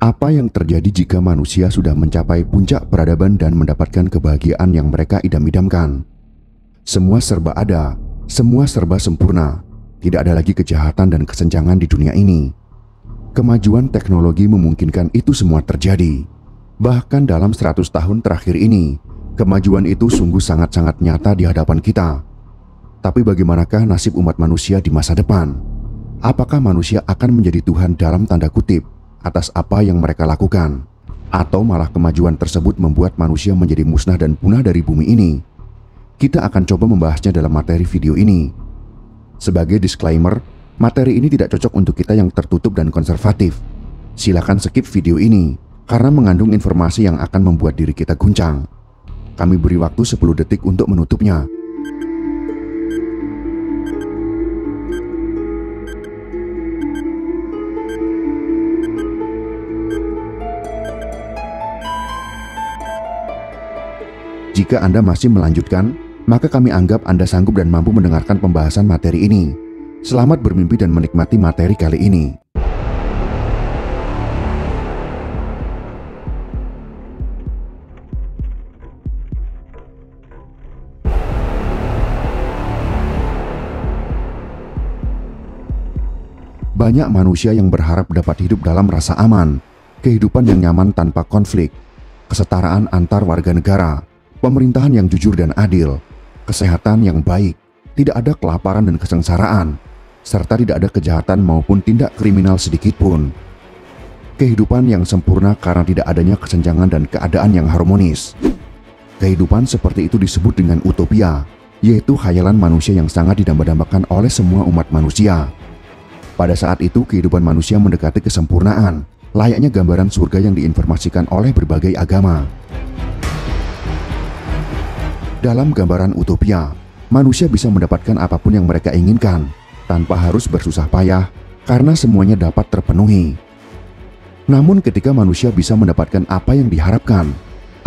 Apa yang terjadi jika manusia sudah mencapai puncak peradaban dan mendapatkan kebahagiaan yang mereka idam-idamkan? Semua serba ada, semua serba sempurna. Tidak ada lagi kejahatan dan kesenjangan di dunia ini. Kemajuan teknologi memungkinkan itu semua terjadi. Bahkan dalam 100 tahun terakhir ini, kemajuan itu sungguh sangat-sangat nyata di hadapan kita. Tapi bagaimanakah nasib umat manusia di masa depan? Apakah manusia akan menjadi Tuhan dalam tanda kutip atas apa yang mereka lakukan? Atau malah kemajuan tersebut membuat manusia menjadi musnah dan punah dari bumi ini? Kita akan coba membahasnya dalam materi video ini. Sebagai disclaimer, materi ini tidak cocok untuk kita yang tertutup dan konservatif. Silakan skip video ini karena mengandung informasi yang akan membuat diri kita guncang. Kami beri waktu 10 detik untuk menutupnya. Jika Anda masih melanjutkan, maka kami anggap Anda sanggup dan mampu mendengarkan pembahasan materi ini. Selamat bermimpi dan menikmati materi kali ini. Banyak manusia yang berharap dapat hidup dalam rasa aman, kehidupan yang nyaman tanpa konflik, kesetaraan antar warga negara, pemerintahan yang jujur dan adil, kesehatan yang baik, tidak ada kelaparan dan kesengsaraan, serta tidak ada kejahatan maupun tindak kriminal sedikit pun. Kehidupan yang sempurna karena tidak adanya kesenjangan dan keadaan yang harmonis. Kehidupan seperti itu disebut dengan utopia, yaitu khayalan manusia yang sangat didamba-dambakan oleh semua umat manusia. Pada saat itu kehidupan manusia mendekati kesempurnaan, layaknya gambaran surga yang diinformasikan oleh berbagai agama. Dalam gambaran utopia, manusia bisa mendapatkan apapun yang mereka inginkan tanpa harus bersusah payah karena semuanya dapat terpenuhi. Namun ketika manusia bisa mendapatkan apa yang diharapkan,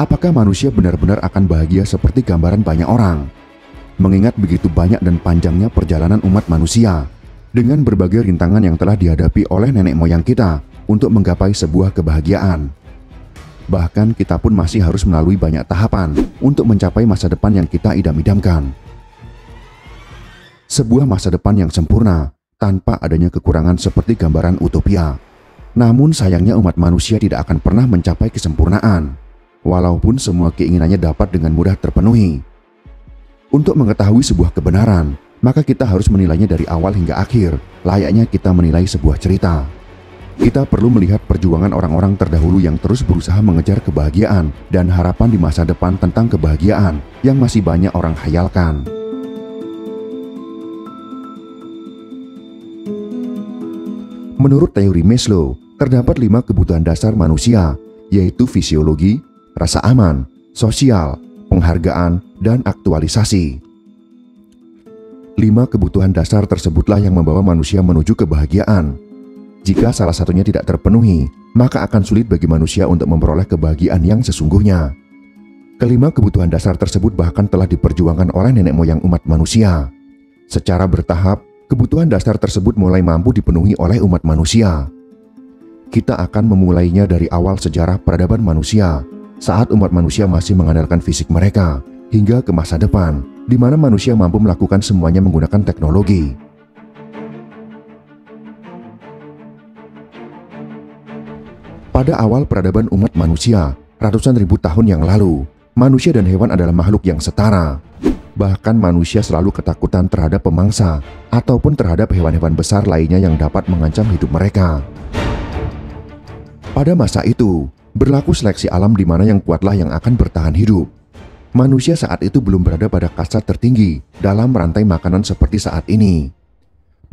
apakah manusia benar-benar akan bahagia seperti gambaran banyak orang? Mengingat begitu banyak dan panjangnya perjalanan umat manusia dengan berbagai rintangan yang telah dihadapi oleh nenek moyang kita untuk menggapai sebuah kebahagiaan. Bahkan kita pun masih harus melalui banyak tahapan untuk mencapai masa depan yang kita idam-idamkan. Sebuah masa depan yang sempurna tanpa adanya kekurangan seperti gambaran utopia. Namun sayangnya umat manusia tidak akan pernah mencapai kesempurnaan, walaupun semua keinginannya dapat dengan mudah terpenuhi. Untuk mengetahui sebuah kebenaran, maka kita harus menilainya dari awal hingga akhir, layaknya kita menilai sebuah cerita. Kita perlu melihat perjuangan orang-orang terdahulu yang terus berusaha mengejar kebahagiaan dan harapan di masa depan tentang kebahagiaan yang masih banyak orang khayalkan. Menurut teori Maslow, terdapat 5 kebutuhan dasar manusia, yaitu fisiologi, rasa aman, sosial, penghargaan, dan aktualisasi. 5 kebutuhan dasar tersebutlah yang membawa manusia menuju kebahagiaan. Jika salah satunya tidak terpenuhi, maka akan sulit bagi manusia untuk memperoleh kebahagiaan yang sesungguhnya. Kelima kebutuhan dasar tersebut bahkan telah diperjuangkan oleh nenek moyang umat manusia. Secara bertahap, kebutuhan dasar tersebut mulai mampu dipenuhi oleh umat manusia. Kita akan memulainya dari awal sejarah peradaban manusia, saat umat manusia masih mengandalkan fisik mereka, hingga ke masa depan, di mana manusia mampu melakukan semuanya menggunakan teknologi. Pada awal peradaban umat manusia, ratusan ribu tahun yang lalu, manusia dan hewan adalah makhluk yang setara. Bahkan manusia selalu ketakutan terhadap pemangsa ataupun terhadap hewan-hewan besar lainnya yang dapat mengancam hidup mereka. Pada masa itu, berlaku seleksi alam di mana yang kuatlah yang akan bertahan hidup. Manusia saat itu belum berada pada kasta tertinggi dalam rantai makanan seperti saat ini.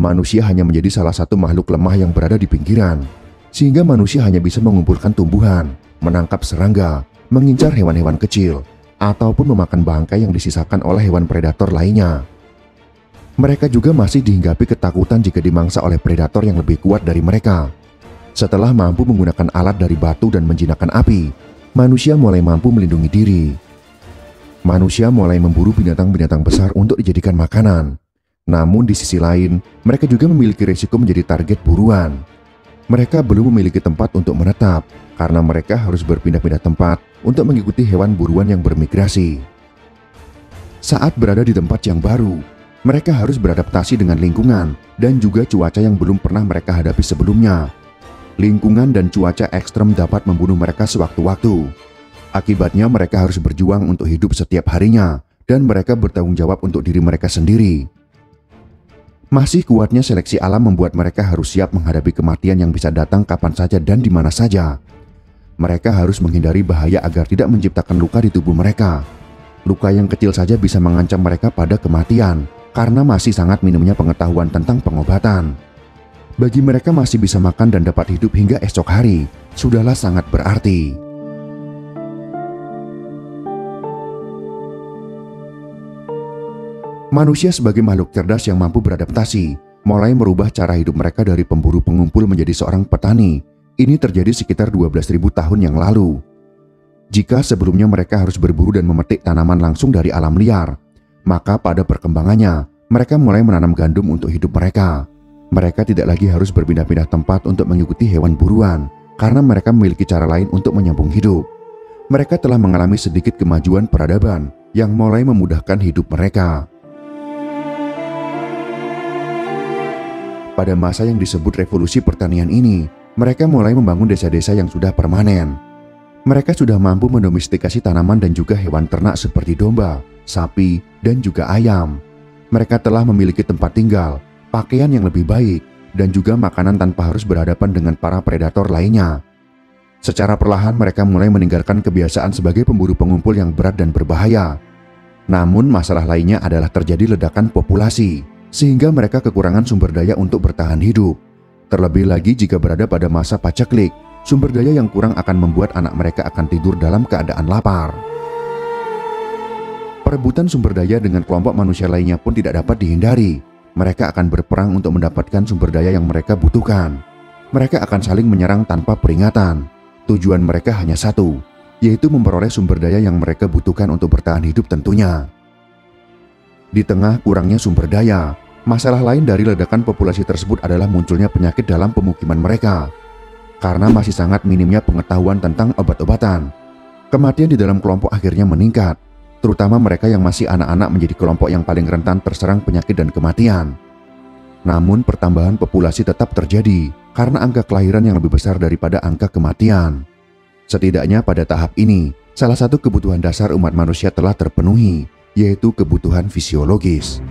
Manusia hanya menjadi salah satu makhluk lemah yang berada di pinggiran, sehingga manusia hanya bisa mengumpulkan tumbuhan, menangkap serangga, mengincar hewan-hewan kecil, ataupun memakan bangkai yang disisakan oleh hewan predator lainnya. Mereka juga masih dihinggapi ketakutan jika dimangsa oleh predator yang lebih kuat dari mereka. Setelah mampu menggunakan alat dari batu dan menjinakkan api, manusia mulai mampu melindungi diri. Manusia mulai memburu binatang-binatang besar untuk dijadikan makanan. Namun di sisi lain, mereka juga memiliki risiko menjadi target buruan. mereka belum memiliki tempat untuk menetap karena mereka harus berpindah-pindah tempat untuk mengikuti hewan buruan yang bermigrasi. Saat berada di tempat yang baru, mereka harus beradaptasi dengan lingkungan dan juga cuaca yang belum pernah mereka hadapi sebelumnya. Lingkungan dan cuaca ekstrem dapat membunuh mereka sewaktu-waktu. Akibatnya mereka harus berjuang untuk hidup setiap harinya dan mereka bertanggung jawab untuk diri mereka sendiri. Masih kuatnya seleksi alam membuat mereka harus siap menghadapi kematian yang bisa datang kapan saja dan di mana saja. Mereka harus menghindari bahaya agar tidak menciptakan luka di tubuh mereka. Luka yang kecil saja bisa mengancam mereka pada kematian karena masih sangat minimnya pengetahuan tentang pengobatan. Bagi mereka masih bisa makan dan dapat hidup hingga esok hari, sudahlah sangat berarti. Manusia sebagai makhluk cerdas yang mampu beradaptasi, mulai merubah cara hidup mereka dari pemburu pengumpul menjadi seorang petani. Ini terjadi sekitar 12.000 tahun yang lalu. Jika sebelumnya mereka harus berburu dan memetik tanaman langsung dari alam liar, maka pada perkembangannya, mereka mulai menanam gandum untuk hidup mereka. Mereka tidak lagi harus berpindah-pindah tempat untuk mengikuti hewan buruan, karena mereka memiliki cara lain untuk menyambung hidup. Mereka telah mengalami sedikit kemajuan peradaban yang mulai memudahkan hidup mereka. Pada masa yang disebut revolusi pertanian ini, mereka mulai membangun desa-desa yang sudah permanen. Mereka sudah mampu mendomestikasi tanaman dan juga hewan ternak seperti domba, sapi, dan juga ayam. Mereka telah memiliki tempat tinggal, pakaian yang lebih baik, dan juga makanan tanpa harus berhadapan dengan para predator lainnya. Secara perlahan mereka mulai meninggalkan kebiasaan sebagai pemburu pengumpul yang berat dan berbahaya. Namun masalah lainnya adalah terjadi ledakan populasi, sehingga mereka kekurangan sumber daya untuk bertahan hidup. Terlebih lagi jika berada pada masa paceklik, sumber daya yang kurang akan membuat anak mereka akan tidur dalam keadaan lapar. Perebutan sumber daya dengan kelompok manusia lainnya pun tidak dapat dihindari. Mereka akan berperang untuk mendapatkan sumber daya yang mereka butuhkan. Mereka akan saling menyerang tanpa peringatan. Tujuan mereka hanya satu, yaitu memperoleh sumber daya yang mereka butuhkan untuk bertahan hidup tentunya. Di tengah kurangnya sumber daya, masalah lain dari ledakan populasi tersebut adalah munculnya penyakit dalam pemukiman mereka. Karena masih sangat minimnya pengetahuan tentang obat-obatan, kematian di dalam kelompok akhirnya meningkat, terutama mereka yang masih anak-anak menjadi kelompok yang paling rentan terserang penyakit dan kematian. Namun pertambahan populasi tetap terjadi karena angka kelahiran yang lebih besar daripada angka kematian. Setidaknya pada tahap ini, salah satu kebutuhan dasar umat manusia telah terpenuhi, yaitu kebutuhan fisiologis.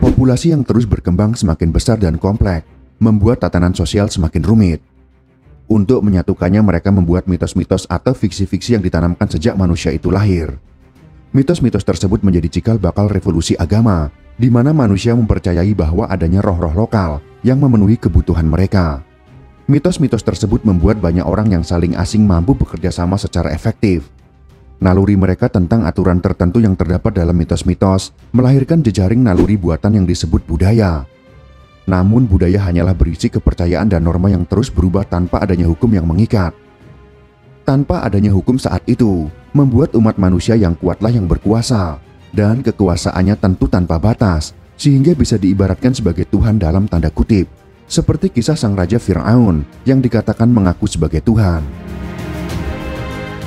Populasi yang terus berkembang semakin besar dan kompleks, membuat tatanan sosial semakin rumit. Untuk menyatukannya mereka membuat mitos-mitos atau fiksi-fiksi yang ditanamkan sejak manusia itu lahir. Mitos-mitos tersebut menjadi cikal bakal revolusi agama, di mana manusia mempercayai bahwa adanya roh-roh lokal yang memenuhi kebutuhan mereka. Mitos-mitos tersebut membuat banyak orang yang saling asing mampu bekerja sama secara efektif. Naluri mereka tentang aturan tertentu yang terdapat dalam mitos-mitos melahirkan jejaring naluri buatan yang disebut budaya. Namun budaya hanyalah berisi kepercayaan dan norma yang terus berubah tanpa adanya hukum yang mengikat. Tanpa adanya hukum saat itu, membuat umat manusia yang kuatlah yang berkuasa, dan kekuasaannya tentu tanpa batas, sehingga bisa diibaratkan sebagai Tuhan dalam tanda kutip. Seperti kisah sang Raja Fir'aun yang dikatakan mengaku sebagai Tuhan.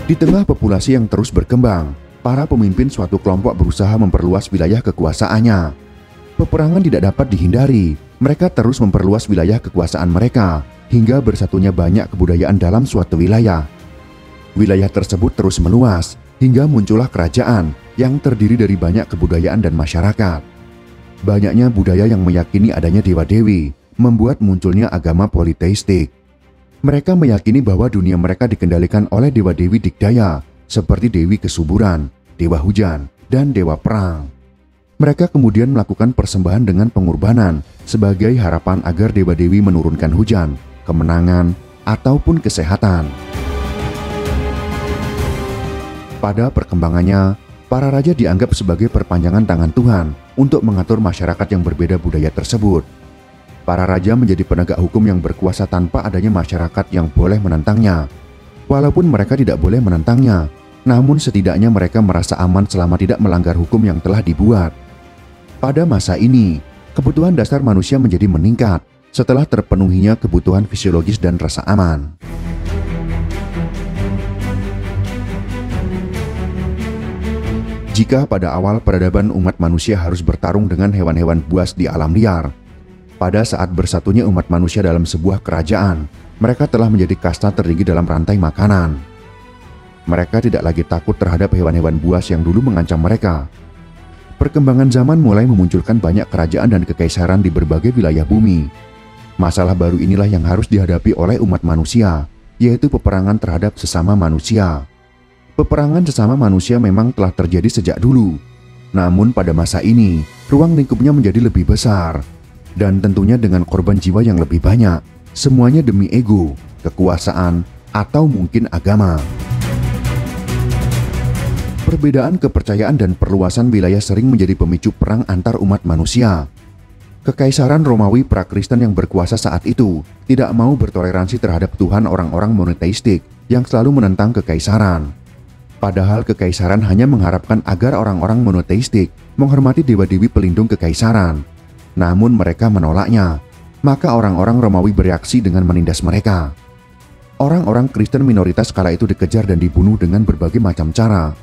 Di tengah populasi yang terus berkembang, para pemimpin suatu kelompok berusaha memperluas wilayah kekuasaannya. Peperangan tidak dapat dihindari, mereka terus memperluas wilayah kekuasaan mereka, hingga bersatunya banyak kebudayaan dalam suatu wilayah. Wilayah tersebut terus meluas, hingga muncullah kerajaan yang terdiri dari banyak kebudayaan dan masyarakat. Banyaknya budaya yang meyakini adanya dewa-dewi, membuat munculnya agama politeistik. Mereka meyakini bahwa dunia mereka dikendalikan oleh dewa-dewi dikdaya, seperti dewi kesuburan, dewa hujan, dan dewa perang. Mereka kemudian melakukan persembahan dengan pengorbanan sebagai harapan agar dewa-dewi menurunkan hujan, kemenangan, ataupun kesehatan. Pada perkembangannya, para raja dianggap sebagai perpanjangan tangan Tuhan untuk mengatur masyarakat yang berbeda budaya tersebut. Para raja menjadi penegak hukum yang berkuasa tanpa adanya masyarakat yang boleh menentangnya. Walaupun mereka tidak boleh menentangnya, namun setidaknya mereka merasa aman selama tidak melanggar hukum yang telah dibuat. Pada masa ini, Kebutuhan dasar manusia menjadi meningkat setelah terpenuhinya kebutuhan fisiologis dan rasa aman. Jika pada awal peradaban umat manusia harus bertarung dengan hewan-hewan buas di alam liar, pada saat bersatunya umat manusia dalam sebuah kerajaan, mereka telah menjadi kasta tertinggi dalam rantai makanan. Mereka tidak lagi takut terhadap hewan-hewan buas yang dulu mengancam mereka. Perkembangan zaman mulai memunculkan banyak kerajaan dan kekaisaran di berbagai wilayah bumi. Masalah baru inilah yang harus dihadapi oleh umat manusia, yaitu peperangan terhadap sesama manusia. Peperangan sesama manusia memang telah terjadi sejak dulu. Namun pada masa ini, ruang lingkupnya menjadi lebih besar. Dan tentunya dengan korban jiwa yang lebih banyak. Semuanya demi ego, kekuasaan, atau mungkin agama. Perbedaan kepercayaan dan perluasan wilayah sering menjadi pemicu perang antar umat manusia. Kekaisaran Romawi pra-Kristen yang berkuasa saat itu tidak mau bertoleransi terhadap Tuhan orang-orang monoteistik yang selalu menentang kekaisaran. Padahal kekaisaran hanya mengharapkan agar orang-orang monoteistik menghormati dewa-dewi pelindung kekaisaran. Namun mereka menolaknya. Maka orang-orang Romawi bereaksi dengan menindas mereka. Orang-orang Kristen minoritas kala itu dikejar dan dibunuh dengan berbagai macam cara.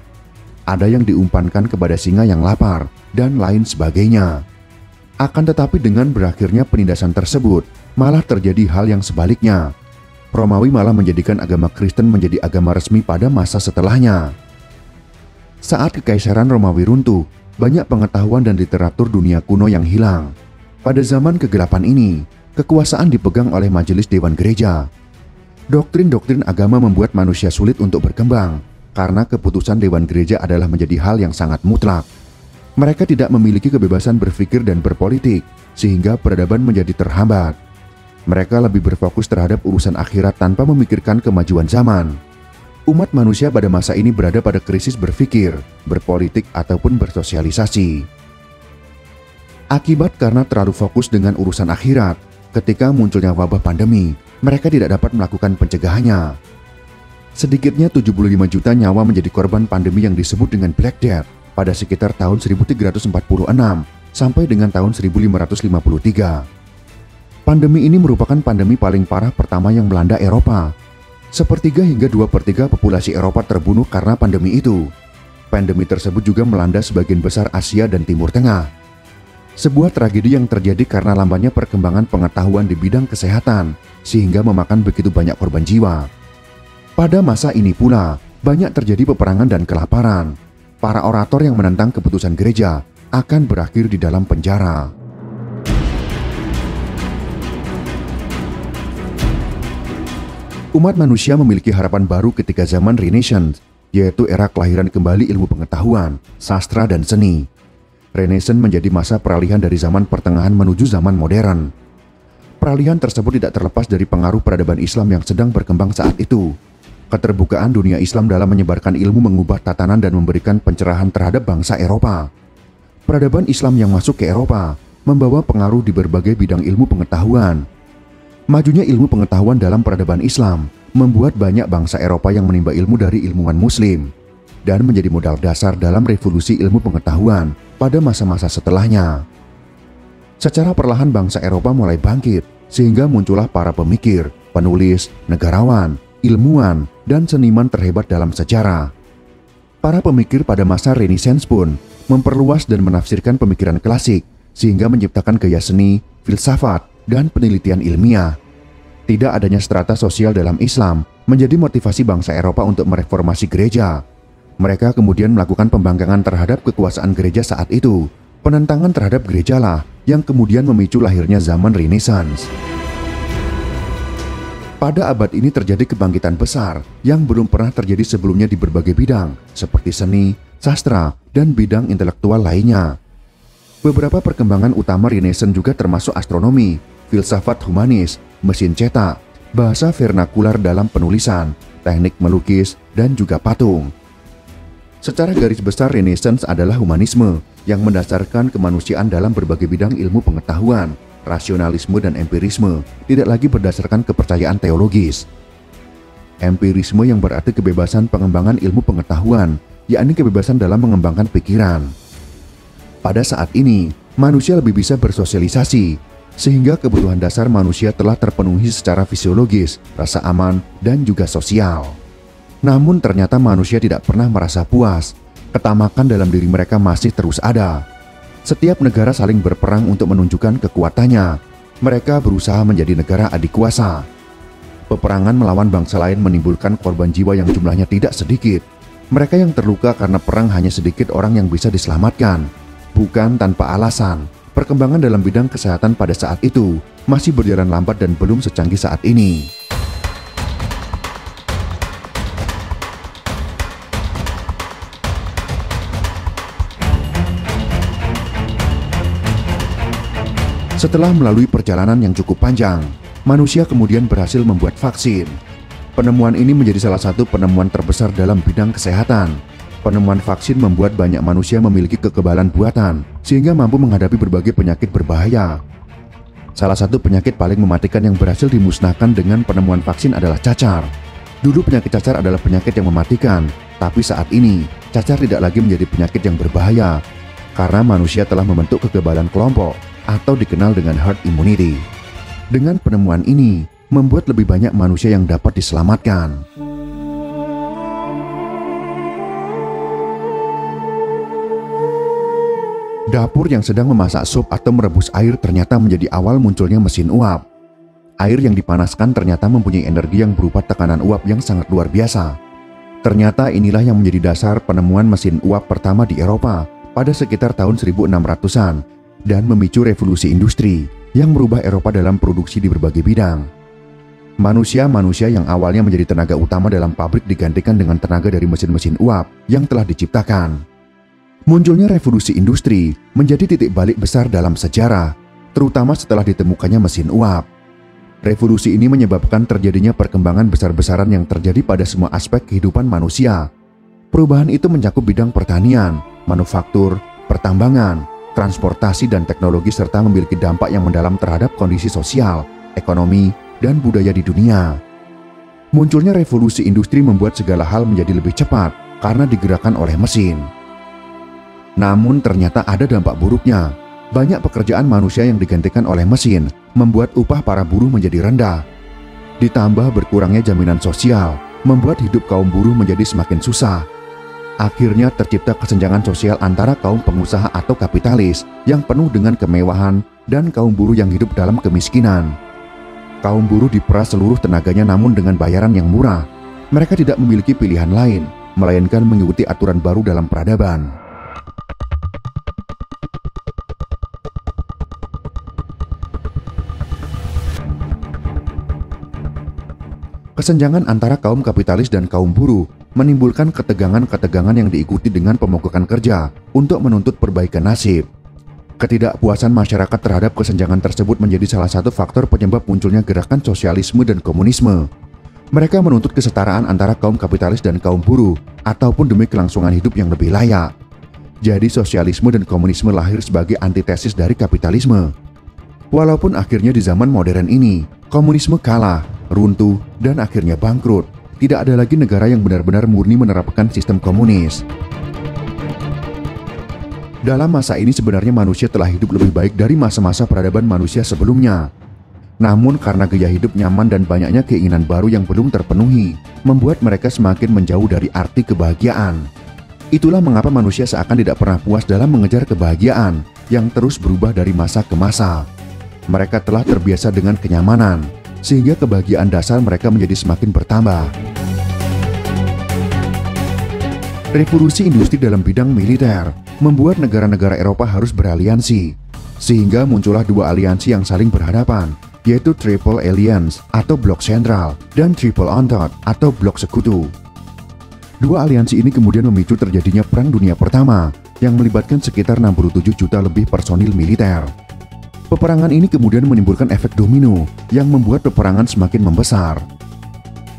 Ada yang diumpankan kepada singa yang lapar, dan lain sebagainya. Akan tetapi dengan berakhirnya penindasan tersebut, malah terjadi hal yang sebaliknya. Romawi malah menjadikan agama Kristen menjadi agama resmi pada masa setelahnya. Saat kekaisaran Romawi runtuh, banyak pengetahuan dan literatur dunia kuno yang hilang. Pada zaman kegelapan ini, kekuasaan dipegang oleh majelis dewan gereja. Doktrin-doktrin agama membuat manusia sulit untuk berkembang, karena keputusan dewan gereja adalah menjadi hal yang sangat mutlak. Mereka tidak memiliki kebebasan berpikir dan berpolitik, sehingga peradaban menjadi terhambat. Mereka lebih berfokus terhadap urusan akhirat tanpa memikirkan kemajuan zaman. Umat manusia pada masa ini berada pada krisis berpikir, berpolitik, ataupun bersosialisasi. Akibat karena terlalu fokus dengan urusan akhirat, ketika munculnya wabah pandemi, mereka tidak dapat melakukan pencegahannya. Sedikitnya 75 juta nyawa menjadi korban pandemi yang disebut dengan Black Death pada sekitar tahun 1346 sampai dengan tahun 1553. Pandemi ini merupakan pandemi paling parah pertama yang melanda Eropa. 1/3 hingga 2/3 populasi Eropa terbunuh karena pandemi itu. Pandemi tersebut juga melanda sebagian besar Asia dan Timur Tengah. Sebuah tragedi yang terjadi karena lambatnya perkembangan pengetahuan di bidang kesehatan, sehingga memakan begitu banyak korban jiwa. Pada masa ini pula, banyak terjadi peperangan dan kelaparan. Para orator yang menentang keputusan gereja akan berakhir di dalam penjara. Umat manusia memiliki harapan baru ketika zaman Renaissance, yaitu era kelahiran kembali ilmu pengetahuan, sastra, dan seni. Renaissance menjadi masa peralihan dari zaman pertengahan menuju zaman modern. Peralihan tersebut tidak terlepas dari pengaruh peradaban Islam yang sedang berkembang saat itu. Keterbukaan dunia Islam dalam menyebarkan ilmu mengubah tatanan dan memberikan pencerahan terhadap bangsa Eropa. Peradaban Islam yang masuk ke Eropa membawa pengaruh di berbagai bidang ilmu pengetahuan. Majunya ilmu pengetahuan dalam peradaban Islam membuat banyak bangsa Eropa yang menimba ilmu dari ilmuwan Muslim dan menjadi modal dasar dalam revolusi ilmu pengetahuan pada masa-masa setelahnya. Secara perlahan bangsa Eropa mulai bangkit sehingga muncullah para pemikir, penulis, negarawan, ilmuwan, dan seniman terhebat dalam sejarah. Para pemikir pada masa Renaissance pun memperluas dan menafsirkan pemikiran klasik sehingga menciptakan gaya seni, filsafat, dan penelitian ilmiah. Tidak adanya strata sosial dalam Islam menjadi motivasi bangsa Eropa untuk mereformasi gereja. Mereka kemudian melakukan pembangkangan terhadap kekuasaan gereja saat itu. Penentangan terhadap gerejalah yang kemudian memicu lahirnya zaman Renaissance. Pada abad ini terjadi kebangkitan besar yang belum pernah terjadi sebelumnya di berbagai bidang seperti seni, sastra, dan bidang intelektual lainnya. Beberapa perkembangan utama Renaissance juga termasuk astronomi, filsafat humanis, mesin cetak, bahasa vernakular dalam penulisan, teknik melukis, dan juga patung. Secara garis besar Renaissance adalah humanisme yang mendasarkan kemanusiaan dalam berbagai bidang ilmu pengetahuan, rasionalisme dan empirisme, tidak lagi berdasarkan kepercayaan teologis. Empirisme yang berarti kebebasan pengembangan ilmu pengetahuan, yakni kebebasan dalam mengembangkan pikiran. Pada saat ini, manusia lebih bisa bersosialisasi, sehingga kebutuhan dasar manusia telah terpenuhi secara fisiologis, rasa aman, dan juga sosial. Namun ternyata manusia tidak pernah merasa puas. Ketamakan dalam diri mereka masih terus ada. Setiap negara saling berperang untuk menunjukkan kekuatannya. Mereka berusaha menjadi negara adik kuasa. Peperangan melawan bangsa lain menimbulkan korban jiwa yang jumlahnya tidak sedikit. Mereka yang terluka karena perang hanya sedikit orang yang bisa diselamatkan. Bukan tanpa alasan, perkembangan dalam bidang kesehatan pada saat itu masih berjalan lambat dan belum secanggih saat ini. Setelah melalui perjalanan yang cukup panjang, manusia kemudian berhasil membuat vaksin. Penemuan ini menjadi salah satu penemuan terbesar dalam bidang kesehatan. Penemuan vaksin membuat banyak manusia memiliki kekebalan buatan, sehingga mampu menghadapi berbagai penyakit berbahaya. Salah satu penyakit paling mematikan yang berhasil dimusnahkan dengan penemuan vaksin adalah cacar. Dulu penyakit cacar adalah penyakit yang mematikan, tapi saat ini cacar tidak lagi menjadi penyakit yang berbahaya, karena manusia telah membentuk kekebalan kelompok, atau dikenal dengan herd immunity. Dengan penemuan ini, membuat lebih banyak manusia yang dapat diselamatkan. Dapur yang sedang memasak sup atau merebus air ternyata menjadi awal munculnya mesin uap. Air yang dipanaskan ternyata mempunyai energi yang berupa tekanan uap yang sangat luar biasa. Ternyata inilah yang menjadi dasar penemuan mesin uap pertama di Eropa pada sekitar tahun 1600-an. Dan memicu revolusi industri yang merubah Eropa dalam produksi di berbagai bidang. Manusia-manusia yang awalnya menjadi tenaga utama dalam pabrik digantikan dengan tenaga dari mesin-mesin uap yang telah diciptakan. Munculnya revolusi industri menjadi titik balik besar dalam sejarah, terutama setelah ditemukannya mesin uap. Revolusi ini menyebabkan terjadinya perkembangan besar-besaran yang terjadi pada semua aspek kehidupan manusia. Perubahan itu mencakup bidang pertanian, manufaktur, pertambangan, transportasi dan teknologi serta memiliki dampak yang mendalam terhadap kondisi sosial, ekonomi, dan budaya di dunia. Munculnya revolusi industri membuat segala hal menjadi lebih cepat karena digerakkan oleh mesin. Namun ternyata ada dampak buruknya. Banyak pekerjaan manusia yang digantikan oleh mesin membuat upah para buruh menjadi rendah. Ditambah berkurangnya jaminan sosial, membuat hidup kaum buruh menjadi semakin susah. Akhirnya tercipta kesenjangan sosial antara kaum pengusaha atau kapitalis yang penuh dengan kemewahan dan kaum buruh yang hidup dalam kemiskinan. Kaum buruh diperas seluruh tenaganya namun dengan bayaran yang murah. Mereka tidak memiliki pilihan lain, melainkan mengikuti aturan baru dalam peradaban. Kesenjangan antara kaum kapitalis dan kaum buruh menimbulkan ketegangan-ketegangan yang diikuti dengan pemogokan kerja untuk menuntut perbaikan nasib. Ketidakpuasan masyarakat terhadap kesenjangan tersebut menjadi salah satu faktor penyebab munculnya gerakan sosialisme dan komunisme. Mereka menuntut kesetaraan antara kaum kapitalis dan kaum buruh, ataupun demi kelangsungan hidup yang lebih layak. Jadi sosialisme dan komunisme lahir sebagai antitesis dari kapitalisme. Walaupun akhirnya di zaman modern ini, komunisme kalah, runtuh, dan akhirnya bangkrut. Tidak ada lagi negara yang benar-benar murni menerapkan sistem komunis. Dalam masa ini sebenarnya manusia telah hidup lebih baik dari masa-masa peradaban manusia sebelumnya. Namun karena gaya hidup nyaman dan banyaknya keinginan baru yang belum terpenuhi, membuat mereka semakin menjauh dari arti kebahagiaan. Itulah mengapa manusia seakan tidak pernah puas dalam mengejar kebahagiaan yang terus berubah dari masa ke masa. Mereka telah terbiasa dengan kenyamanan, sehingga kebahagiaan dasar mereka menjadi semakin bertambah. Revolusi industri dalam bidang militer membuat negara-negara Eropa harus beraliansi, sehingga muncullah dua aliansi yang saling berhadapan, yaitu Triple Alliance atau Blok Sentral dan Triple Entente atau Blok Sekutu. Dua aliansi ini kemudian memicu terjadinya Perang Dunia Pertama yang melibatkan sekitar 67 juta lebih personil militer. Peperangan ini kemudian menimbulkan efek domino yang membuat peperangan semakin membesar.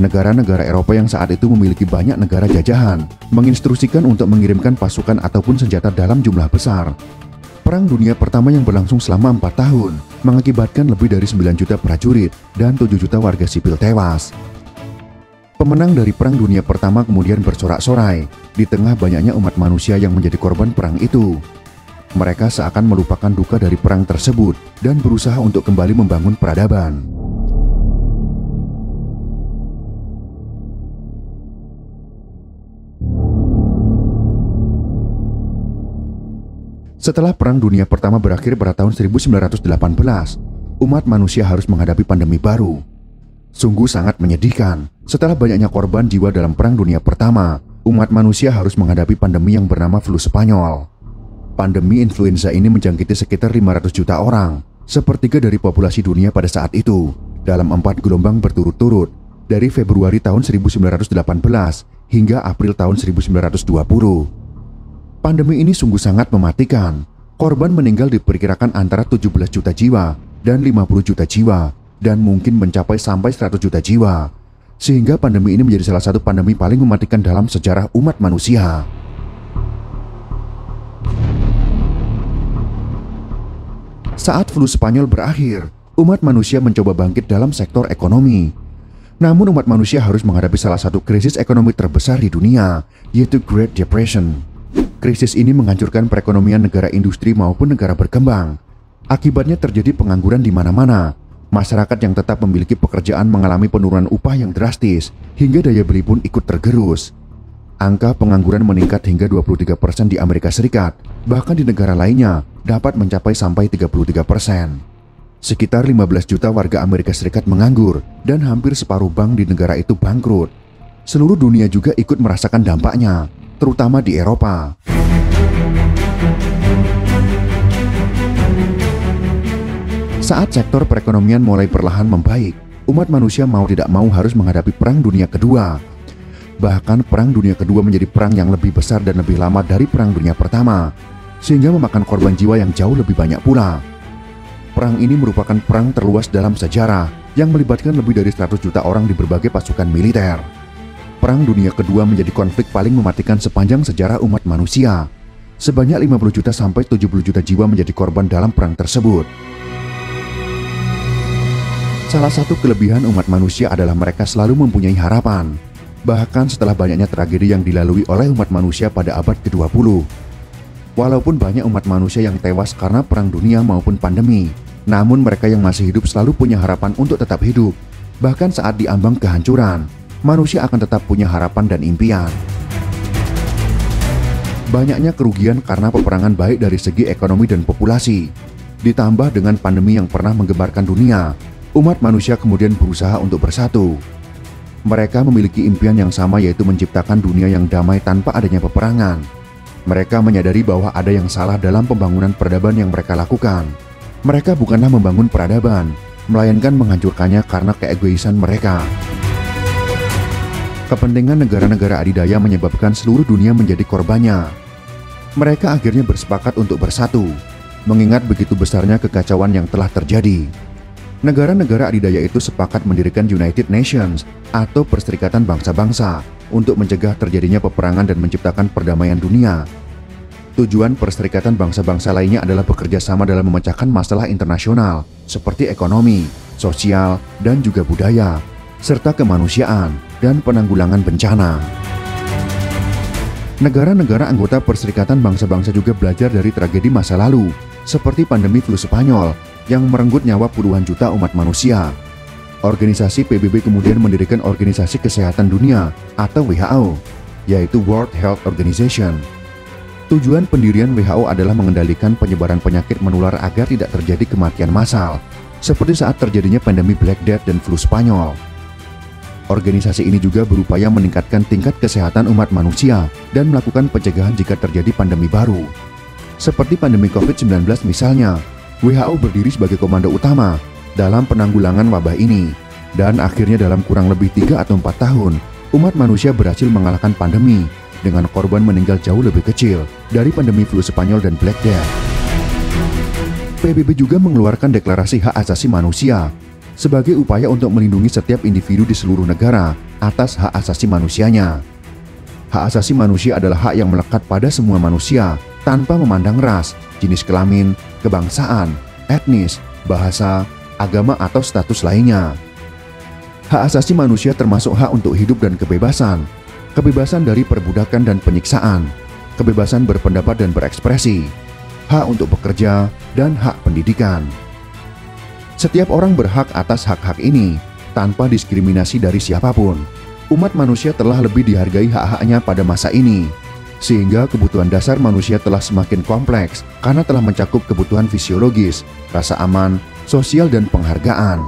Negara-negara Eropa yang saat itu memiliki banyak negara jajahan menginstruksikan untuk mengirimkan pasukan ataupun senjata dalam jumlah besar. Perang Dunia Pertama yang berlangsung selama 4 tahun mengakibatkan lebih dari 9 juta prajurit dan 7 juta warga sipil tewas. Pemenang dari Perang Dunia Pertama kemudian bersorak-sorai di tengah banyaknya umat manusia yang menjadi korban perang itu. Mereka seakan melupakan duka dari perang tersebut dan berusaha untuk kembali membangun peradaban. Setelah Perang Dunia Pertama berakhir pada tahun 1918, umat manusia harus menghadapi pandemi baru. Sungguh sangat menyedihkan. Setelah banyaknya korban jiwa dalam Perang Dunia Pertama, umat manusia harus menghadapi pandemi yang bernama flu Spanyol. Pandemi influenza ini menjangkiti sekitar 500 juta orang, sepertiga dari populasi dunia pada saat itu, dalam 4 gelombang berturut-turut, dari Februari tahun 1918 hingga April tahun 1920. Pandemi ini sungguh sangat mematikan. Korban meninggal diperkirakan antara 17 juta jiwa dan 50 juta jiwa, dan mungkin mencapai sampai 100 juta jiwa. Sehingga pandemi ini menjadi salah satu pandemi paling mematikan dalam sejarah umat manusia. Saat flu Spanyol berakhir, umat manusia mencoba bangkit dalam sektor ekonomi. Namun umat manusia harus menghadapi salah satu krisis ekonomi terbesar di dunia, yaitu Great Depression. Krisis ini menghancurkan perekonomian negara industri maupun negara berkembang. Akibatnya terjadi pengangguran di mana-mana. Masyarakat yang tetap memiliki pekerjaan mengalami penurunan upah yang drastis, hingga daya beli pun ikut tergerus. Angka pengangguran meningkat hingga 23% di Amerika Serikat, bahkan di negara lainnya dapat mencapai sampai 33%. Sekitar 15 juta warga Amerika Serikat menganggur, dan hampir separuh bank di negara itu bangkrut. Seluruh dunia juga ikut merasakan dampaknya, terutama di Eropa. Saat sektor perekonomian mulai perlahan membaik, umat manusia mau tidak mau harus menghadapi Perang Dunia Kedua. Bahkan Perang Dunia Kedua menjadi perang yang lebih besar dan lebih lama dari Perang Dunia Pertama, sehingga memakan korban jiwa yang jauh lebih banyak pula. Perang ini merupakan perang terluas dalam sejarah yang melibatkan lebih dari 100 juta orang di berbagai pasukan militer. Perang Dunia Kedua menjadi konflik paling mematikan sepanjang sejarah umat manusia. Sebanyak 50 juta sampai 70 juta jiwa menjadi korban dalam perang tersebut. Salah satu kelebihan umat manusia adalah mereka selalu mempunyai harapan. Bahkan setelah banyaknya tragedi yang dilalui oleh umat manusia pada abad ke-20. Walaupun banyak umat manusia yang tewas karena perang dunia maupun pandemi, namun mereka yang masih hidup selalu punya harapan untuk tetap hidup. Bahkan saat diambang kehancuran, manusia akan tetap punya harapan dan impian. Banyaknya kerugian karena peperangan baik dari segi ekonomi dan populasi, ditambah dengan pandemi yang pernah menggemparkan dunia, umat manusia kemudian berusaha untuk bersatu. Mereka memiliki impian yang sama, yaitu menciptakan dunia yang damai tanpa adanya peperangan. Mereka menyadari bahwa ada yang salah dalam pembangunan peradaban yang mereka lakukan. Mereka bukanlah membangun peradaban, melainkan menghancurkannya karena keegoisan mereka. Kepentingan negara-negara adidaya menyebabkan seluruh dunia menjadi korbannya. Mereka akhirnya bersepakat untuk bersatu, mengingat begitu besarnya kekacauan yang telah terjadi. Negara-negara adidaya itu sepakat mendirikan United Nations atau Perserikatan Bangsa-Bangsa untuk mencegah terjadinya peperangan dan menciptakan perdamaian dunia. Tujuan Perserikatan Bangsa-Bangsa lainnya adalah bekerja sama dalam memecahkan masalah internasional seperti ekonomi, sosial, dan juga budaya, serta kemanusiaan dan penanggulangan bencana. Negara-negara anggota Perserikatan Bangsa-Bangsa juga belajar dari tragedi masa lalu, seperti pandemi flu Spanyol yang merenggut nyawa puluhan juta umat manusia. Organisasi PBB kemudian mendirikan Organisasi Kesehatan Dunia atau WHO, yaitu World Health Organization. Tujuan pendirian WHO adalah mengendalikan penyebaran penyakit menular agar tidak terjadi kematian massal, seperti saat terjadinya pandemi Black Death dan flu Spanyol. Organisasi ini juga berupaya meningkatkan tingkat kesehatan umat manusia dan melakukan pencegahan jika terjadi pandemi baru. Seperti pandemi COVID-19 misalnya, WHO berdiri sebagai komando utama dalam penanggulangan wabah ini, dan akhirnya dalam kurang lebih 3 atau 4 tahun, umat manusia berhasil mengalahkan pandemi dengan korban meninggal jauh lebih kecil dari pandemi flu Spanyol dan Black Death. PBB juga mengeluarkan Deklarasi Hak Asasi Manusia sebagai upaya untuk melindungi setiap individu di seluruh negara atas hak asasi manusianya. Hak asasi manusia adalah hak yang melekat pada semua manusia tanpa memandang ras, jenis kelamin, kebangsaan, etnis, bahasa, agama, atau status lainnya. Hak asasi manusia termasuk hak untuk hidup dan kebebasan, kebebasan dari perbudakan dan penyiksaan, kebebasan berpendapat dan berekspresi, hak untuk bekerja, dan hak pendidikan. Setiap orang berhak atas hak-hak ini, tanpa diskriminasi dari siapapun. Umat manusia telah lebih dihargai hak-haknya pada masa ini, sehingga kebutuhan dasar manusia telah semakin kompleks karena telah mencakup kebutuhan fisiologis, rasa aman, sosial, dan penghargaan.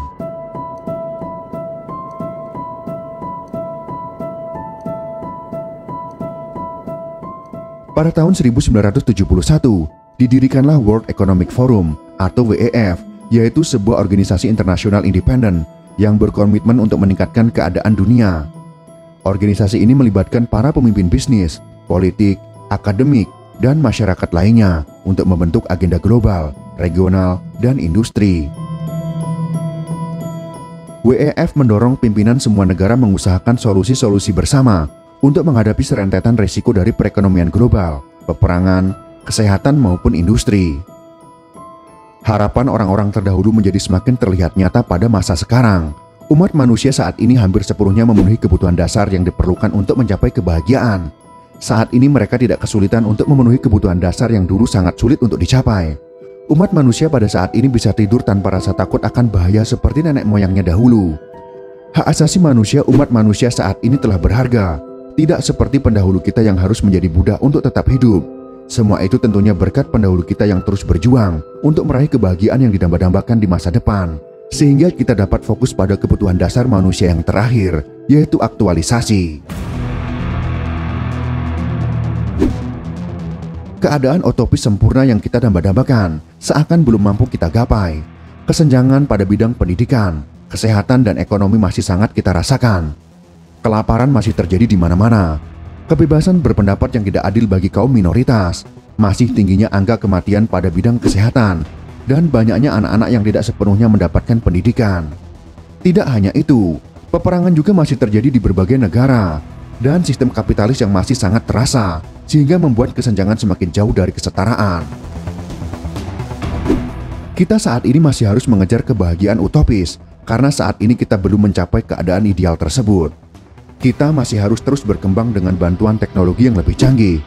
Pada tahun 1971, didirikanlah World Economic Forum atau WEF, yaitu sebuah organisasi internasional independen yang berkomitmen untuk meningkatkan keadaan dunia. Organisasi ini melibatkan para pemimpin bisnis, politik, akademik, dan masyarakat lainnya untuk membentuk agenda global, regional, dan industri. WEF mendorong pimpinan semua negara mengusahakan solusi-solusi bersama untuk menghadapi serentetan risiko dari perekonomian global, peperangan, kesehatan, maupun industri. Harapan orang-orang terdahulu menjadi semakin terlihat nyata pada masa sekarang. Umat manusia saat ini hampir sepenuhnya memenuhi kebutuhan dasar yang diperlukan untuk mencapai kebahagiaan. Saat ini mereka tidak kesulitan untuk memenuhi kebutuhan dasar yang dulu sangat sulit untuk dicapai. Umat manusia pada saat ini bisa tidur tanpa rasa takut akan bahaya seperti nenek moyangnya dahulu. Hak asasi manusia umat manusia saat ini telah berharga. Tidak seperti pendahulu kita yang harus menjadi budak untuk tetap hidup. Semua itu tentunya berkat pendahulu kita yang terus berjuang untuk meraih kebahagiaan yang didamba-dambakan di masa depan. Sehingga kita dapat fokus pada kebutuhan dasar manusia yang terakhir, yaitu aktualisasi. Keadaan utopis sempurna yang kita damba-dambakan seakan belum mampu kita gapai. Kesenjangan pada bidang pendidikan, kesehatan, dan ekonomi masih sangat kita rasakan. Kelaparan masih terjadi di mana-mana. Kebebasan berpendapat yang tidak adil bagi kaum minoritas. Masih tingginya angka kematian pada bidang kesehatan. Dan banyaknya anak-anak yang tidak sepenuhnya mendapatkan pendidikan. Tidak hanya itu, peperangan juga masih terjadi di berbagai negara. Dan sistem kapitalis yang masih sangat terasa, sehingga membuat kesenjangan semakin jauh dari kesetaraan. Kita saat ini masih harus mengejar kebahagiaan utopis, karena saat ini kita belum mencapai keadaan ideal tersebut. Kita masih harus terus berkembang dengan bantuan teknologi yang lebih canggih.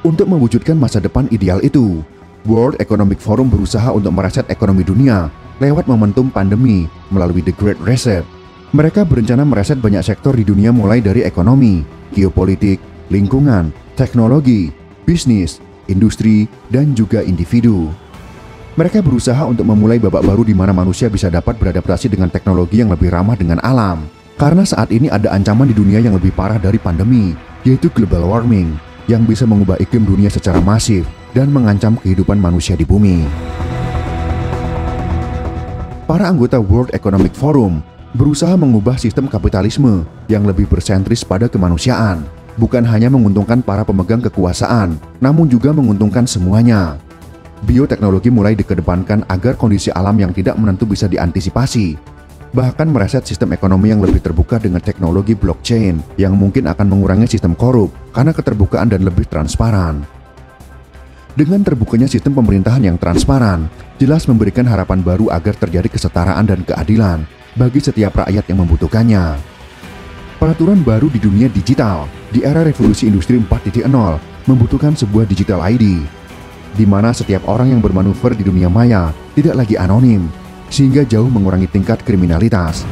Untuk mewujudkan masa depan ideal itu, World Economic Forum berusaha untuk mereset ekonomi dunia lewat momentum pandemi melalui The Great Reset. Mereka berencana mereset banyak sektor di dunia mulai dari ekonomi, geopolitik, lingkungan, teknologi, bisnis, industri, dan juga individu. Mereka berusaha untuk memulai babak baru di mana manusia bisa dapat beradaptasi dengan teknologi yang lebih ramah dengan alam. Karena saat ini ada ancaman di dunia yang lebih parah dari pandemi, yaitu global warming, yang bisa mengubah iklim dunia secara masif dan mengancam kehidupan manusia di bumi. Para anggota World Economic Forum berusaha mengubah sistem kapitalisme yang lebih bersentris pada kemanusiaan, bukan hanya menguntungkan para pemegang kekuasaan, namun juga menguntungkan semuanya. Bioteknologi mulai dikedepankan agar kondisi alam yang tidak menentu bisa diantisipasi. Bahkan mereset sistem ekonomi yang lebih terbuka dengan teknologi blockchain yang mungkin akan mengurangi sistem korup karena keterbukaan dan lebih transparan. Dengan terbukanya sistem pemerintahan yang transparan, jelas memberikan harapan baru agar terjadi kesetaraan dan keadilan bagi setiap rakyat yang membutuhkannya. Peraturan baru di dunia digital di era revolusi industri 4.0 membutuhkan sebuah digital ID, di mana setiap orang yang bermanuver di dunia maya tidak lagi anonim, sehingga jauh mengurangi tingkat kriminalitas.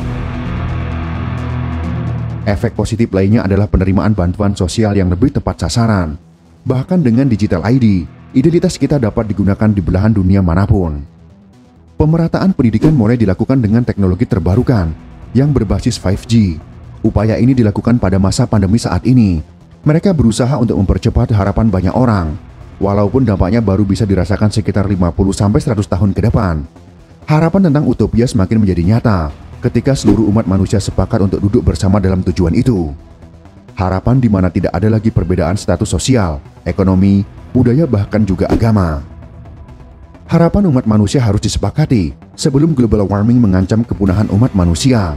Efek positif lainnya adalah penerimaan bantuan sosial yang lebih tepat sasaran. Bahkan dengan digital ID, identitas kita dapat digunakan di belahan dunia manapun. Pemerataan pendidikan mulai dilakukan dengan teknologi terbarukan yang berbasis 5G. Upaya ini dilakukan pada masa pandemi saat ini. Mereka berusaha untuk mempercepat harapan banyak orang, walaupun dampaknya baru bisa dirasakan sekitar 50-100 tahun ke depan. Harapan tentang utopia semakin menjadi nyata ketika seluruh umat manusia sepakat untuk duduk bersama dalam tujuan itu. Harapan di mana tidak ada lagi perbedaan status sosial, ekonomi, budaya, bahkan juga agama. Harapan umat manusia harus disepakati sebelum global warming mengancam kepunahan umat manusia.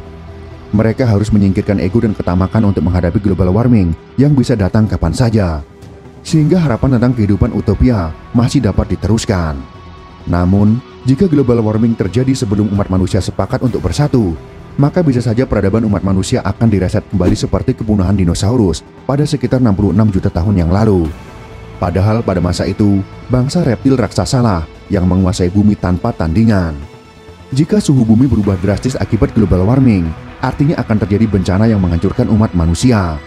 Mereka harus menyingkirkan ego dan ketamakan untuk menghadapi global warming yang bisa datang kapan saja. Sehingga harapan tentang kehidupan utopia masih dapat diteruskan. Namun, jika global warming terjadi sebelum umat manusia sepakat untuk bersatu, maka bisa saja peradaban umat manusia akan direset kembali seperti kepunahan dinosaurus pada sekitar 66 juta tahun yang lalu. Padahal pada masa itu, bangsa reptil raksasalah yang menguasai bumi tanpa tandingan. Jika suhu bumi berubah drastis akibat global warming, artinya akan terjadi bencana yang menghancurkan umat manusia.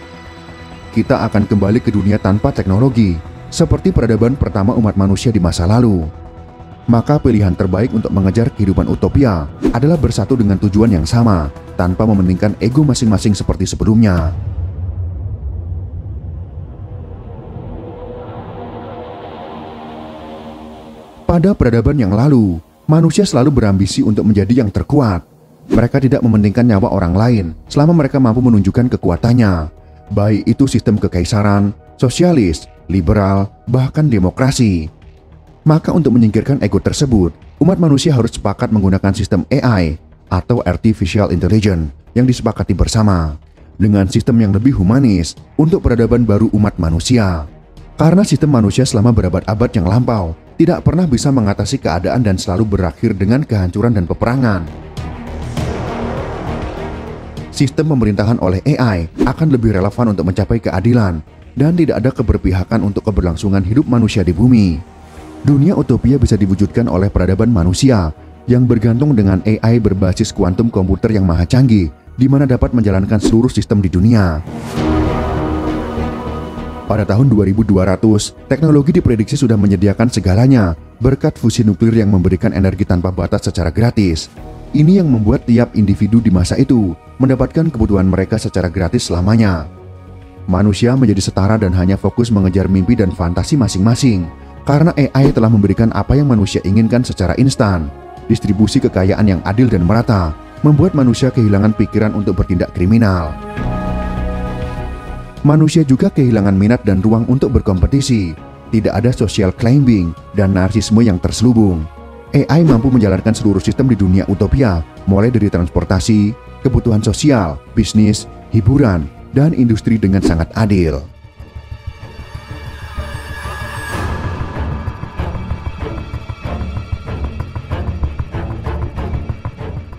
Kita akan kembali ke dunia tanpa teknologi, seperti peradaban pertama umat manusia di masa lalu. Maka pilihan terbaik untuk mengejar kehidupan utopia adalah bersatu dengan tujuan yang sama, tanpa mementingkan ego masing-masing seperti sebelumnya. Pada peradaban yang lalu, manusia selalu berambisi untuk menjadi yang terkuat. Mereka tidak mementingkan nyawa orang lain selama mereka mampu menunjukkan kekuatannya, baik itu sistem kekaisaran, sosialis, liberal, bahkan demokrasi. Maka untuk menyingkirkan ego tersebut, umat manusia harus sepakat menggunakan sistem AI atau Artificial Intelligence yang disepakati bersama, dengan sistem yang lebih humanis untuk peradaban baru umat manusia. Karena sistem manusia selama berabad-abad yang lampau tidak pernah bisa mengatasi keadaan dan selalu berakhir dengan kehancuran dan peperangan. Sistem pemerintahan oleh AI akan lebih relevan untuk mencapai keadilan dan tidak ada keberpihakan untuk keberlangsungan hidup manusia di bumi. Dunia utopia bisa diwujudkan oleh peradaban manusia yang bergantung dengan AI berbasis kuantum komputer yang maha canggih, di mana dapat menjalankan seluruh sistem di dunia. Pada tahun 2200, teknologi diprediksi sudah menyediakan segalanya berkat fusi nuklir yang memberikan energi tanpa batas secara gratis. Ini yang membuat tiap individu di masa itu mendapatkan kebutuhan mereka secara gratis selamanya. Manusia menjadi setara dan hanya fokus mengejar mimpi dan fantasi masing-masing, karena AI telah memberikan apa yang manusia inginkan secara instan. Distribusi kekayaan yang adil dan merata membuat manusia kehilangan pikiran untuk bertindak kriminal. Manusia juga kehilangan minat dan ruang untuk berkompetisi. Tidak ada social climbing dan narsisme yang terselubung. AI mampu menjalankan seluruh sistem di dunia utopia, mulai dari transportasi, kebutuhan sosial, bisnis, hiburan, dan industri dengan sangat adil.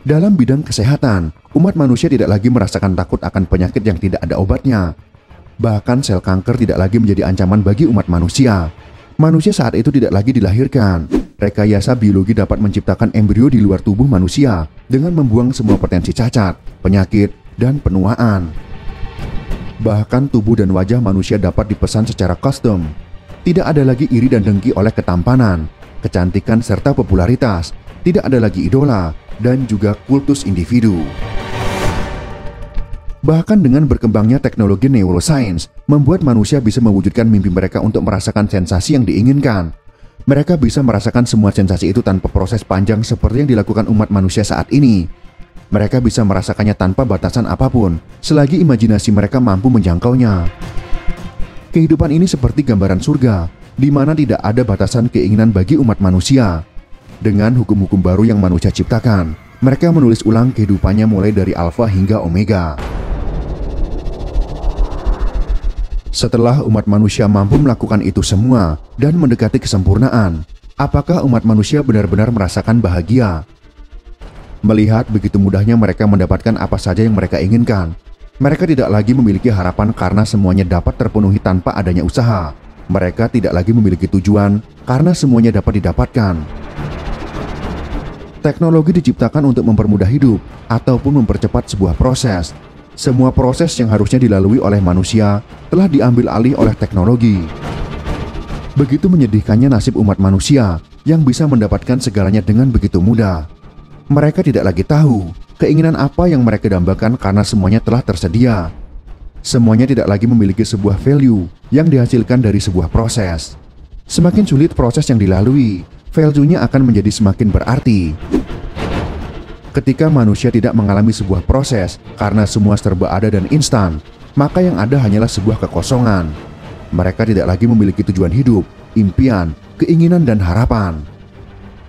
Dalam bidang kesehatan, umat manusia tidak lagi merasakan takut akan penyakit yang tidak ada obatnya. Bahkan sel kanker tidak lagi menjadi ancaman bagi umat manusia. Manusia saat itu tidak lagi dilahirkan. Rekayasa biologi dapat menciptakan embrio di luar tubuh manusia dengan membuang semua potensi cacat, penyakit, dan penuaan. Bahkan tubuh dan wajah manusia dapat dipesan secara custom. Tidak ada lagi iri dan dengki oleh ketampanan, kecantikan, serta popularitas. Tidak ada lagi idola dan juga kultus individu. Bahkan dengan berkembangnya teknologi neuroscience, membuat manusia bisa mewujudkan mimpi mereka untuk merasakan sensasi yang diinginkan. Mereka bisa merasakan semua sensasi itu tanpa proses panjang seperti yang dilakukan umat manusia saat ini. Mereka bisa merasakannya tanpa batasan apapun, selagi imajinasi mereka mampu menjangkaunya. Kehidupan ini seperti gambaran surga, di mana tidak ada batasan keinginan bagi umat manusia. Dengan hukum-hukum baru yang manusia ciptakan, mereka menulis ulang kehidupannya mulai dari alfa hingga omega. Setelah umat manusia mampu melakukan itu semua dan mendekati kesempurnaan, apakah umat manusia benar-benar merasakan bahagia? Melihat begitu mudahnya mereka mendapatkan apa saja yang mereka inginkan, mereka tidak lagi memiliki harapan karena semuanya dapat terpenuhi tanpa adanya usaha. Mereka tidak lagi memiliki tujuan karena semuanya dapat didapatkan. Teknologi diciptakan untuk mempermudah hidup ataupun mempercepat sebuah proses. Semua proses yang harusnya dilalui oleh manusia telah diambil alih oleh teknologi. Begitu menyedihkannya nasib umat manusia yang bisa mendapatkan segalanya dengan begitu mudah. Mereka tidak lagi tahu keinginan apa yang mereka dambakan karena semuanya telah tersedia. Semuanya tidak lagi memiliki sebuah value yang dihasilkan dari sebuah proses. Semakin sulit proses yang dilalui, value-nya akan menjadi semakin berarti. Ketika manusia tidak mengalami sebuah proses karena semua serba ada dan instan, maka yang ada hanyalah sebuah kekosongan. Mereka tidak lagi memiliki tujuan hidup, impian, keinginan, dan harapan.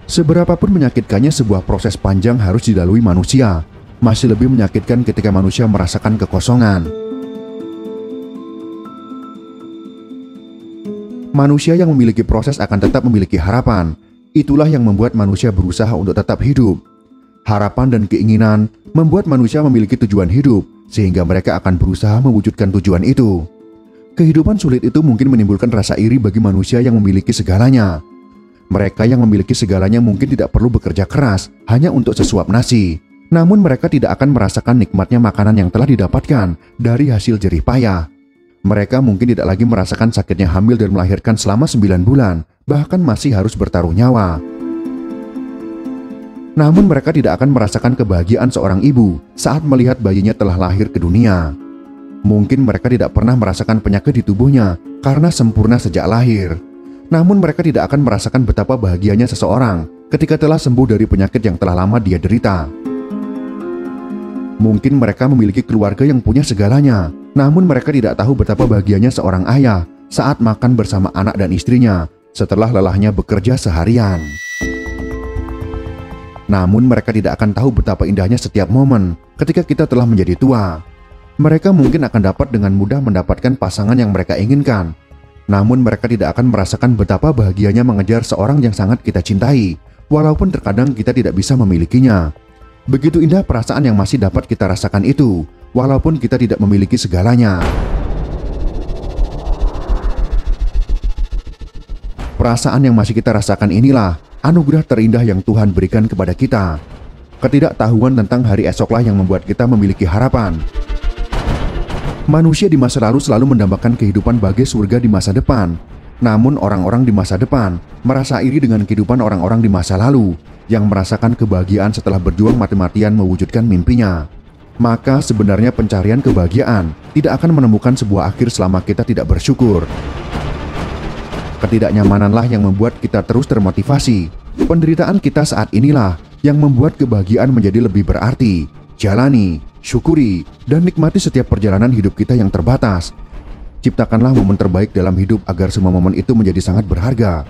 Seberapapun menyakitkannya sebuah proses panjang harus dilalui manusia, masih lebih menyakitkan ketika manusia merasakan kekosongan. Manusia yang memiliki proses akan tetap memiliki harapan. Itulah yang membuat manusia berusaha untuk tetap hidup. Harapan dan keinginan membuat manusia memiliki tujuan hidup, sehingga mereka akan berusaha mewujudkan tujuan itu. Kehidupan sulit itu mungkin menimbulkan rasa iri bagi manusia yang memiliki segalanya. Mereka yang memiliki segalanya mungkin tidak perlu bekerja keras hanya untuk sesuap nasi. Namun mereka tidak akan merasakan nikmatnya makanan yang telah didapatkan dari hasil jerih payah. Mereka mungkin tidak lagi merasakan sakitnya hamil dan melahirkan selama 9 bulan, bahkan masih harus bertaruh nyawa. Namun mereka tidak akan merasakan kebahagiaan seorang ibu saat melihat bayinya telah lahir ke dunia. Mungkin mereka tidak pernah merasakan penyakit di tubuhnya karena sempurna sejak lahir. Namun mereka tidak akan merasakan betapa bahagianya seseorang ketika telah sembuh dari penyakit yang telah lama dia derita. Mungkin mereka memiliki keluarga yang punya segalanya, namun mereka tidak tahu betapa bahagianya seorang ayah saat makan bersama anak dan istrinya setelah lelahnya bekerja seharian. Namun mereka tidak akan tahu betapa indahnya setiap momen ketika kita telah menjadi tua. Mereka mungkin akan dapat dengan mudah mendapatkan pasangan yang mereka inginkan. Namun mereka tidak akan merasakan betapa bahagianya mengejar seorang yang sangat kita cintai, walaupun terkadang kita tidak bisa memilikinya. Begitu indah perasaan yang masih dapat kita rasakan itu, walaupun kita tidak memiliki segalanya. Perasaan yang masih kita rasakan inilah anugerah terindah yang Tuhan berikan kepada kita. Ketidaktahuan tentang hari esoklah yang membuat kita memiliki harapan. Manusia di masa lalu selalu mendambakan kehidupan bagai surga di masa depan. Namun orang-orang di masa depan merasa iri dengan kehidupan orang-orang di masa lalu yang merasakan kebahagiaan setelah berjuang mati-matian mewujudkan mimpinya. Maka sebenarnya pencarian kebahagiaan tidak akan menemukan sebuah akhir selama kita tidak bersyukur. Ketidaknyamananlah yang membuat kita terus termotivasi. Penderitaan kita saat inilah yang membuat kebahagiaan menjadi lebih berarti. Jalani, syukuri, dan nikmati setiap perjalanan hidup kita yang terbatas. Ciptakanlah momen terbaik dalam hidup agar semua momen itu menjadi sangat berharga.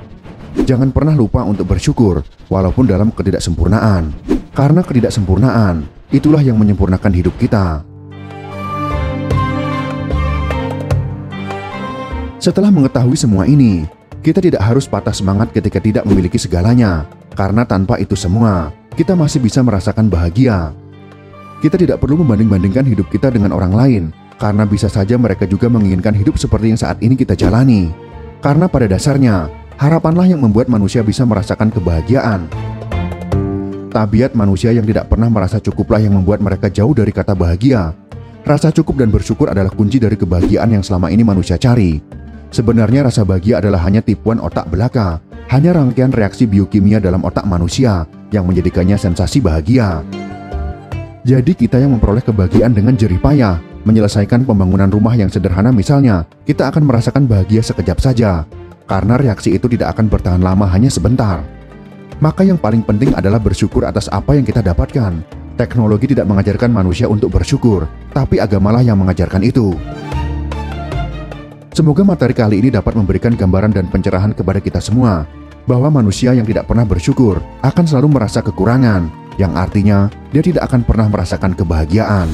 Jangan pernah lupa untuk bersyukur, walaupun dalam ketidaksempurnaan. Karena ketidaksempurnaan, itulah yang menyempurnakan hidup kita. Setelah mengetahui semua ini, kita tidak harus patah semangat ketika tidak memiliki segalanya. Karena tanpa itu semua, kita masih bisa merasakan bahagia. Kita tidak perlu membanding-bandingkan hidup kita dengan orang lain, karena bisa saja mereka juga menginginkan hidup seperti yang saat ini kita jalani. Karena pada dasarnya, harapanlah yang membuat manusia bisa merasakan kebahagiaan. Tabiat manusia yang tidak pernah merasa cukuplah yang membuat mereka jauh dari kata bahagia. Rasa cukup dan bersyukur adalah kunci dari kebahagiaan yang selama ini manusia cari. Sebenarnya rasa bahagia adalah hanya tipuan otak belaka, hanya rangkaian reaksi biokimia dalam otak manusia yang menjadikannya sensasi bahagia. Jadi kita yang memperoleh kebahagiaan dengan jerih payah, menyelesaikan pembangunan rumah yang sederhana misalnya, kita akan merasakan bahagia sekejap saja, karena reaksi itu tidak akan bertahan lama, hanya sebentar. Maka yang paling penting adalah bersyukur atas apa yang kita dapatkan. Teknologi tidak mengajarkan manusia untuk bersyukur, tapi agamalah yang mengajarkan itu. Semoga materi kali ini dapat memberikan gambaran dan pencerahan kepada kita semua, bahwa manusia yang tidak pernah bersyukur akan selalu merasa kekurangan, yang artinya dia tidak akan pernah merasakan kebahagiaan.